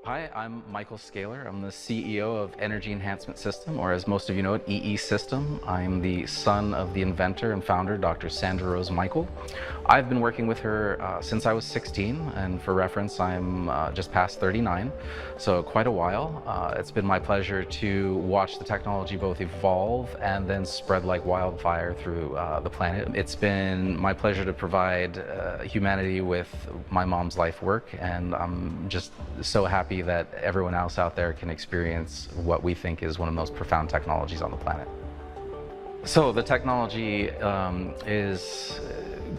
Hi, I'm Michael Scalar. I'm the CEO of Energy Enhancement System, or as most of you know it, EESystem. I'm the son of the inventor and founder, Dr. Sandra Rose Michael. I've been working with her since I was 16, and for reference, I'm just past 39, so quite a while. It's been my pleasure to watch the technology both evolve and then spread like wildfire through the planet. It's been my pleasure to provide humanity with my mom's life work, and I'm just so happy that everyone else out there can experience what we think is one of the most profound technologies on the planet. So the technology is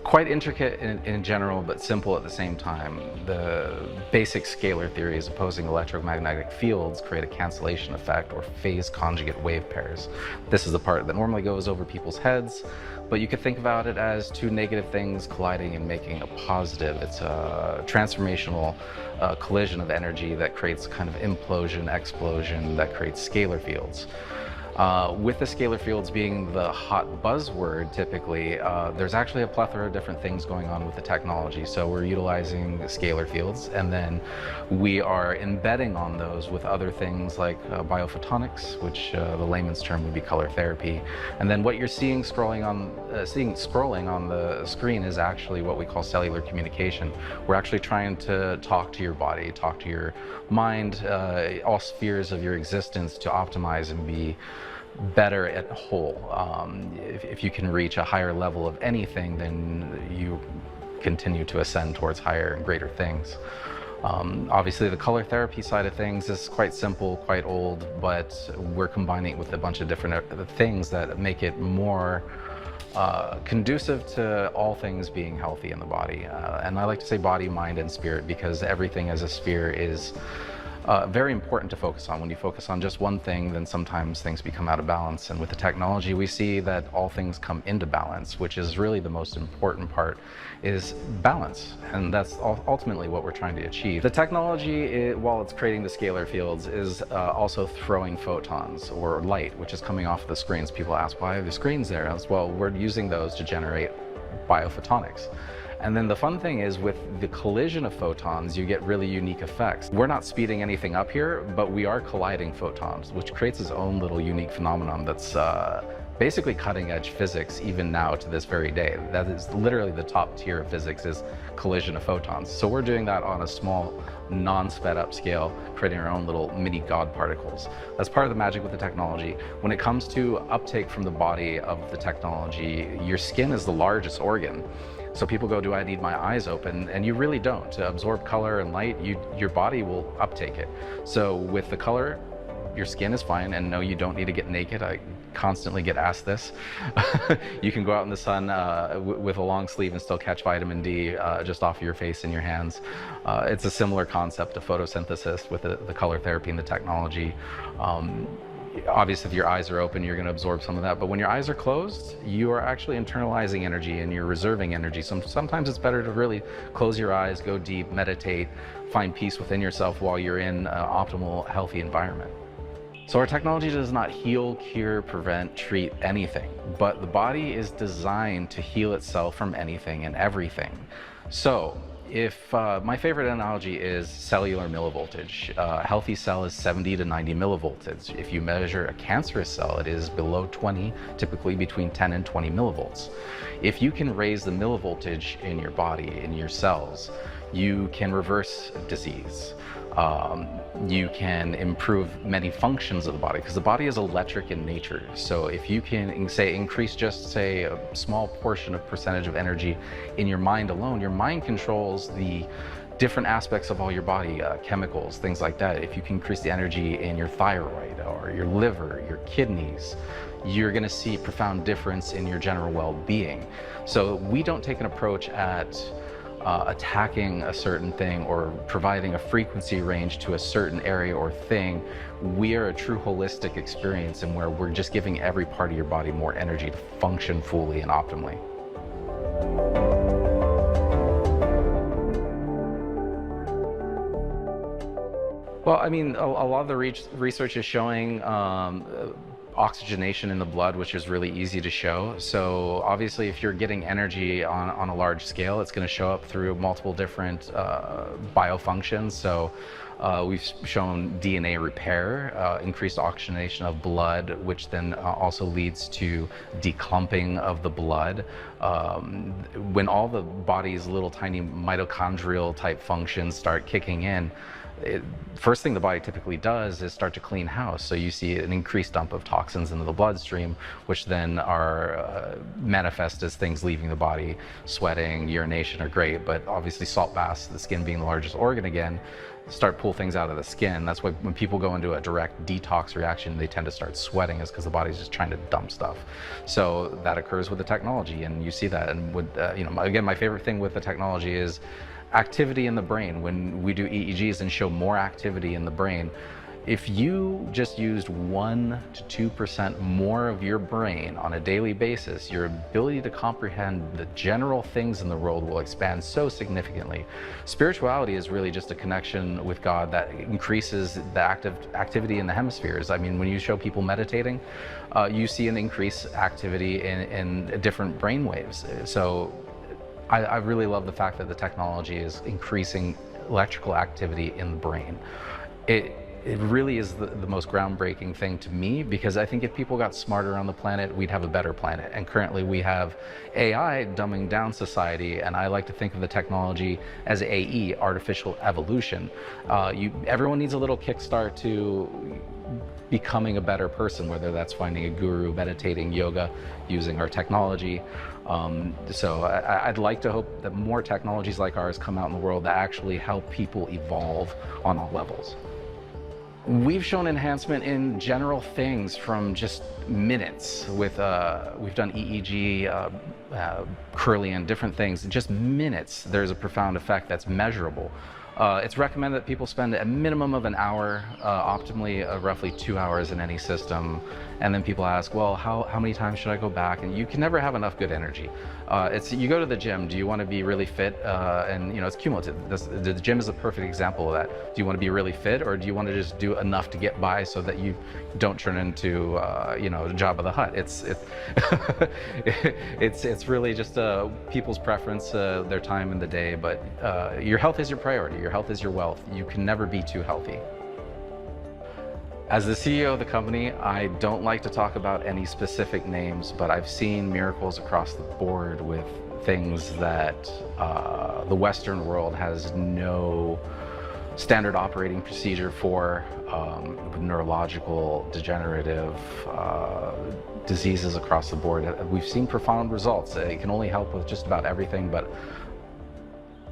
quite intricate in general, but simple at the same time. The basic scalar theory is opposing electromagnetic fields create a cancellation effect or phase conjugate wave pairs. This is the part that normally goes over people's heads, but you could think about it as two negative things colliding and making a positive. It's a transformational collision of energy that creates kind of implosion, explosion, that creates scalar fields. With the scalar fields being the hot buzzword typically, there's actually a plethora of different things going on with the technology. So we're utilizing scalar fields, and then we are embedding on those with other things like biophotonics, which the layman's term would be color therapy. And then what you're seeing scrolling on the screen is actually what we call cellular communication. We're actually trying to talk to your body, talk to your mind, all spheres of your existence to optimize and be better at whole. If you can reach a higher level of anything, then you continue to ascend towards higher and greater things. Obviously the color therapy side of things is quite simple, quite old, but we're combining it with a bunch of different things that make it more conducive to all things being healthy in the body. And I like to say body, mind, and spirit, because everything as a sphere is very important to focus on. When you focus on just one thing, then sometimes things become out of balance. And with the technology, we see that all things come into balance, which is really the most important part, is balance. And that's ultimately what we're trying to achieve. The technology, while it's creating the scalar fields, is also throwing photons or light, which is coming off the screens. People ask, why are the screens there? As well, we're using those to generate biophotonics. And then the fun thing is, with the collision of photons, you get really unique effects. We're not speeding anything up here, but we are colliding photons, which creates its own little unique phenomenon that's basically cutting edge physics even now to this very day. That is literally the top tier of physics, is collision of photons. So we're doing that on a small, non-sped up scale, creating our own little mini God particles. That's part of the magic with the technology. When it comes to uptake from the body of the technology, your skin is the largest organ. So people go, do I need my eyes open? And you really don't. To absorb color and light, your body will uptake it. So with the color, your skin is fine, and no, you don't need to get naked. I constantly get asked this. You can go out in the sun with a long sleeve and still catch vitamin D just off your face and your hands. It's a similar concept of photosynthesis with the color therapy and the technology. Obviously, if your eyes are open, you're going to absorb some of that. But when your eyes are closed, you are actually internalizing energy and you're reserving energy. Sometimes it's better to really close your eyes, go deep, meditate, find peace within yourself while you're in an optimal, healthy environment. So our technology does not heal, cure, prevent, treat anything, but the body is designed to heal itself from anything and everything. So if my favorite analogy is cellular millivoltage. A healthy cell is 70 to 90 millivolts. If you measure a cancerous cell, it is below 20, typically between 10 and 20 millivolts. If you can raise the millivoltage in your body, in your cells, you can reverse disease. You can improve many functions of the body, because the body is electric in nature. So if you can increase just a small portion of percentage of energy in your mind alone, your mind controls the different aspects of all your body, chemicals, things like that. If you can increase the energy in your thyroid or your liver, your kidneys, you're going to see profound difference in your general well-being. So we don't take an approach at attacking a certain thing or providing a frequency range to a certain area or thing. We are a true holistic experience, and where we're just giving every part of your body more energy to function fully and optimally. Well, I mean, a lot of the research is showing oxygenation in the blood, which is really easy to show. So obviously, if you're getting energy on a large scale, it's going to show up through multiple different biofunctions. So we've shown DNA repair, increased oxygenation of blood, which then also leads to declumping of the blood. When all the body's little tiny mitochondrial type functions start kicking in, first thing the body typically does is start to clean house. So you see an increased dump of toxins into the bloodstream, which then are manifest as things leaving the body. Sweating, urination are great, but obviously salt baths, the skin being the largest organ again, start pull things out of the skin. That's why when people go into a direct detox reaction, they tend to start sweating, is because the body's just trying to dump stuff. So that occurs with the technology, and you see that. And with again, my favorite thing with the technology is activity in the brain. When we do EEGs and show more activity in the brain, if you just used 1 to 2% more of your brain on a daily basis, your ability to comprehend the general things in the world will expand so significantly. Spirituality is really just a connection with God that increases the activity in the hemispheres. I mean, when you show people meditating, you see an increased activity in different brain waves. So I really love the fact that the technology is increasing electrical activity in the brain. It really is the most groundbreaking thing to me, because I think if people got smarter on the planet, we'd have a better planet. And currently we have AI dumbing down society, and I like to think of the technology as AE, artificial evolution. Everyone needs a little kickstart to becoming a better person, whether that's finding a guru, meditating, yoga, using our technology. So I'd like to hope that more technologies like ours come out in the world that actually help people evolve on all levels. We've shown enhancement in general things from just minutes with, we've done EEG, curly and different things, just minutes. There's a profound effect that's measurable. It's recommended that people spend a minimum of an hour, optimally roughly 2 hours in any system. And then people ask, well, how many times should I go back? And you can never have enough good energy. You go to the gym, do you want to be really fit? And it's cumulative. The gym is a perfect example of that. Do you want to be really fit, or do you want to just do enough to get by so that you don't turn into, Jabba the Hutt? It's really just people's preference, their time in the day. But your health is your priority. Your health is your wealth. You can never be too healthy. As the CEO of the company, I don't like to talk about any specific names, but I've seen miracles across the board with things that the Western world has no standard operating procedure for, with neurological, degenerative diseases across the board. We've seen profound results. It can only help with just about everything, but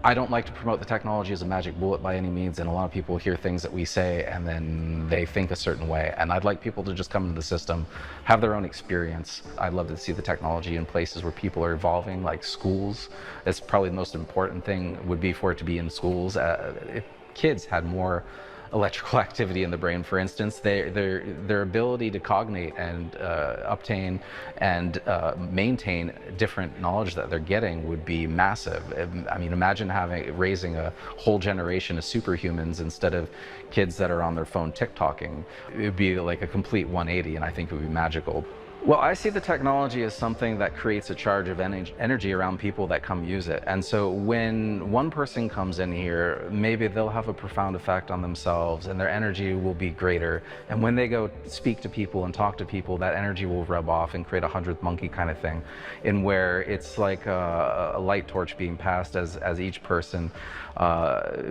I don't like to promote the technology as a magic bullet by any means, and a lot of people hear things that we say and then they think a certain way. And I'd like people to just come into the system, have their own experience. I'd love to see the technology in places where people are evolving, like schools. It's probably the most important thing would be for it to be in schools. If kids had more electrical activity in the brain, for instance, their ability to cognate and obtain and maintain different knowledge that they're getting would be massive. I mean, imagine raising a whole generation of superhumans instead of kids that are on their phone TikToking. It would be like a complete 180, and I think it would be magical. Well, I see the technology as something that creates a charge of energy around people that come use it. And so when one person comes in here, maybe they'll have a profound effect on themselves and their energy will be greater. And when they go speak to people and talk to people, that energy will rub off and create a 100th monkey kind of thing, in where it's like a light torch being passed as each person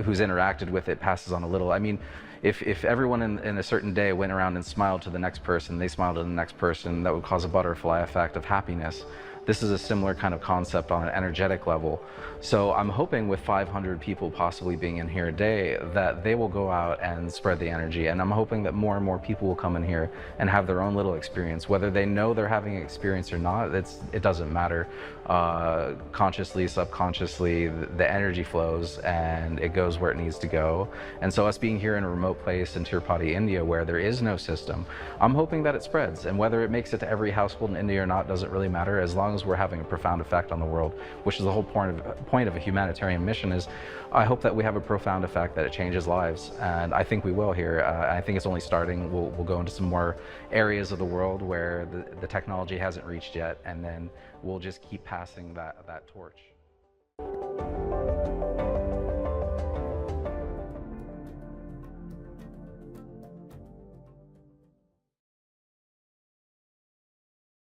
who's interacted with it passes on a little. I mean, if everyone in a certain day went around and smiled to the next person, they smiled to the next person, that would cause a butterfly effect of happiness. This is a similar kind of concept on an energetic level. So I'm hoping with 500 people possibly being in here a day, that they will go out and spread the energy. And I'm hoping that more and more people will come in here and have their own little experience. Whether they know they're having an experience or not, it doesn't matter. consciously, subconsciously, the energy flows and it goes where it needs to go. And so us being here in a remote place in Tirupati, India, where there is no system, I'm hoping that it spreads. And whether it makes it to every household in India or not doesn't really matter, as long as we're having a profound effect on the world, which is the whole point of a humanitarian mission. Is I hope that we have a profound effect, that it changes lives, and I think we will here. I think it's only starting. We'll go into some more areas of the world where the technology hasn't reached yet, and then we'll just keep passing that torch.